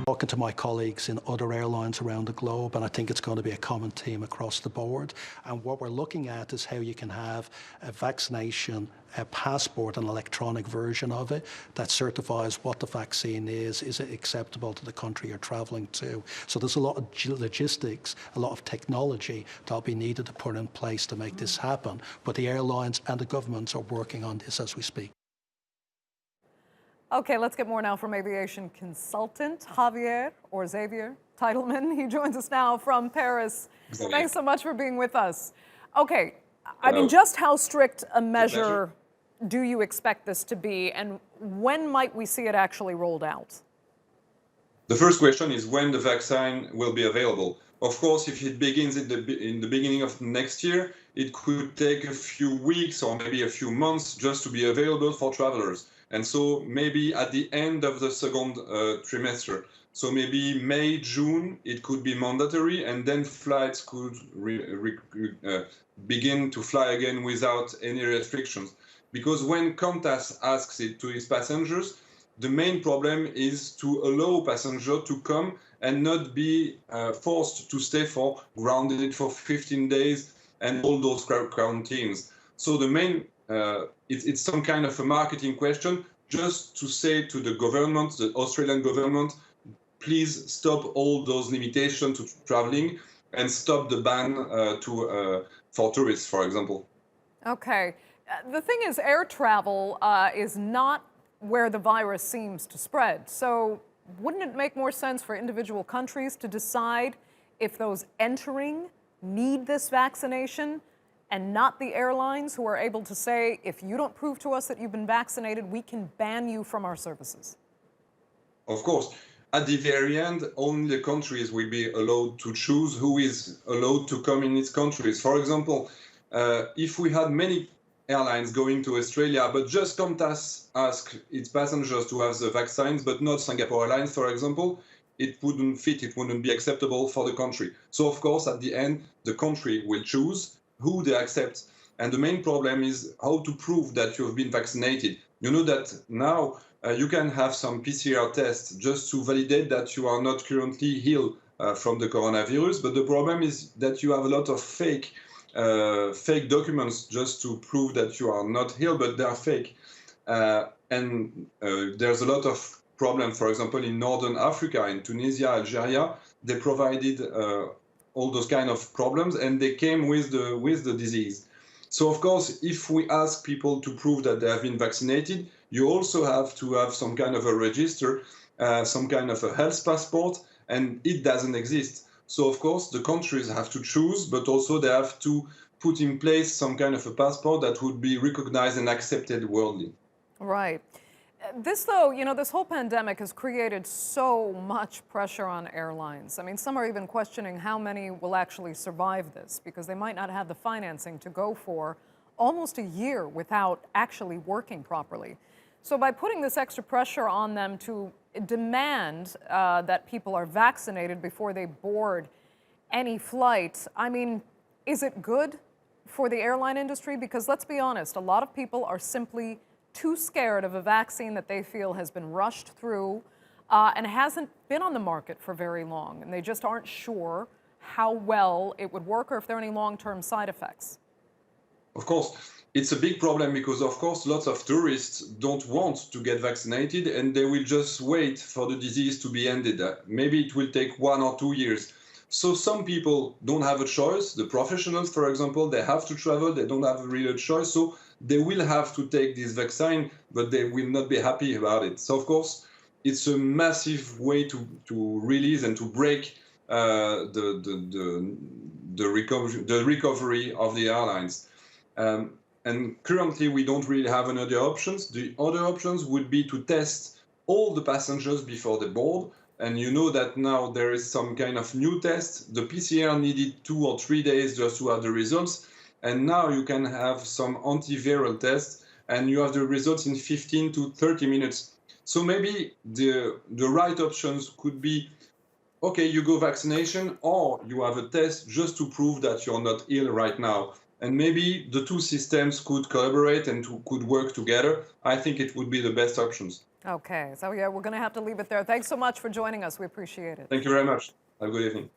talking to my colleagues in other airlines around the globe, and I think it's going to be a common theme across the board. And what we're looking at is how you can have a vaccination passport, an electronic version of it that certifies what the vaccine is it acceptable to the country you're travelling to. So there's a lot of logistics, a lot of technology that'll be needed to put in place to make this happen. But the airlines and the governments are working on this as we speak. Okay, let's get more now from aviation consultant Xavier Tytelman. He joins us now from Paris. Thanks so much for being with us. Okay, I mean, just how strict a measure do you expect this to be, and when might we see it actually rolled out? The first question is when the vaccine will be available. Of course, if it begins in the beginning of next year, it could take a few weeks or maybe a few months just to be available for travelers. And so maybe at the end of the second trimester, so maybe May, June, it could be mandatory, and then flights could begin to fly again without any restrictions. Because when Qantas asks it to its passengers, the main problem is to allow passengers to come and not be forced to stay grounded for 15 days and all those quarantines. So the main, it's some kind of a marketing question, just to say to the government, the Australian government, please stop all those limitations to traveling and stop the ban for tourists, for example. Okay. The thing is, air travel is not where the virus seems to spread. So wouldn't it make more sense for individual countries to decide if those entering need this vaccination, and not the airlines who are able to say, if you don't prove to us that you've been vaccinated, we can ban you from our services? Of course. At the very end, only the countries will be allowed to choose who is allowed to come in its countries. For example, if we had many airlines going to Australia, but just Qantas asked its passengers to have the vaccines, but not Singapore Airlines, for example, it wouldn't fit, it wouldn't be acceptable for the country. So, of course, at the end, the country will choose who they accept. And the main problem is how to prove that you have been vaccinated. You know that now you can have some PCR tests just to validate that you are not currently ill from the coronavirus. But the problem is that you have a lot of fake documents just to prove that you are not ill, but they are fake. And there's a lot of problems. For example, in Northern Africa, in Tunisia, Algeria, they provided all those kind of problems, and they came with the disease. So, of course, if we ask people to prove that they have been vaccinated, you also have to have some kind of a register, some kind of a health passport, and it doesn't exist. So, of course, the countries have to choose, but also they have to put in place some kind of a passport that would be recognized and accepted worldly. Right. This, though, you know, this whole pandemic has created so much pressure on airlines. I mean, some are even questioning how many will actually survive this, because they might not have the financing to go for almost a year without actually working properly. So by putting this extra pressure on them to demand that people are vaccinated before they board any flight, I mean, is it good for the airline industry? Because let's be honest, a lot of people are simply too scared of a vaccine that they feel has been rushed through and hasn't been on the market for very long. And they just aren't sure how well it would work or if there are any long-term side effects. Of course, it's a big problem because, of course, lots of tourists don't want to get vaccinated and they will just wait for the disease to be ended. Maybe it will take 1 or 2 years. So some people don't have a choice. The professionals, for example, they have to travel. They don't have a real choice. So they will have to take this vaccine, but they will not be happy about it. So, of course, it's a massive way to release and to break the recovery of the airlines. And currently, we don't really have any other options. The other options would be to test all the passengers before they board. And you know that now there is some kind of new test. The PCR needed 2 or 3 days just to have the results. And now you can have some antiviral tests and you have the results in 15 to 30 minutes. So maybe the right options could be, okay, you go vaccination or you have a test just to prove that you're not ill right now. And maybe the two systems could collaborate and could work together. I think it would be the best options. Okay, so yeah, we're going to have to leave it there. Thanks so much for joining us. We appreciate it. Thank you very much. Have a good evening.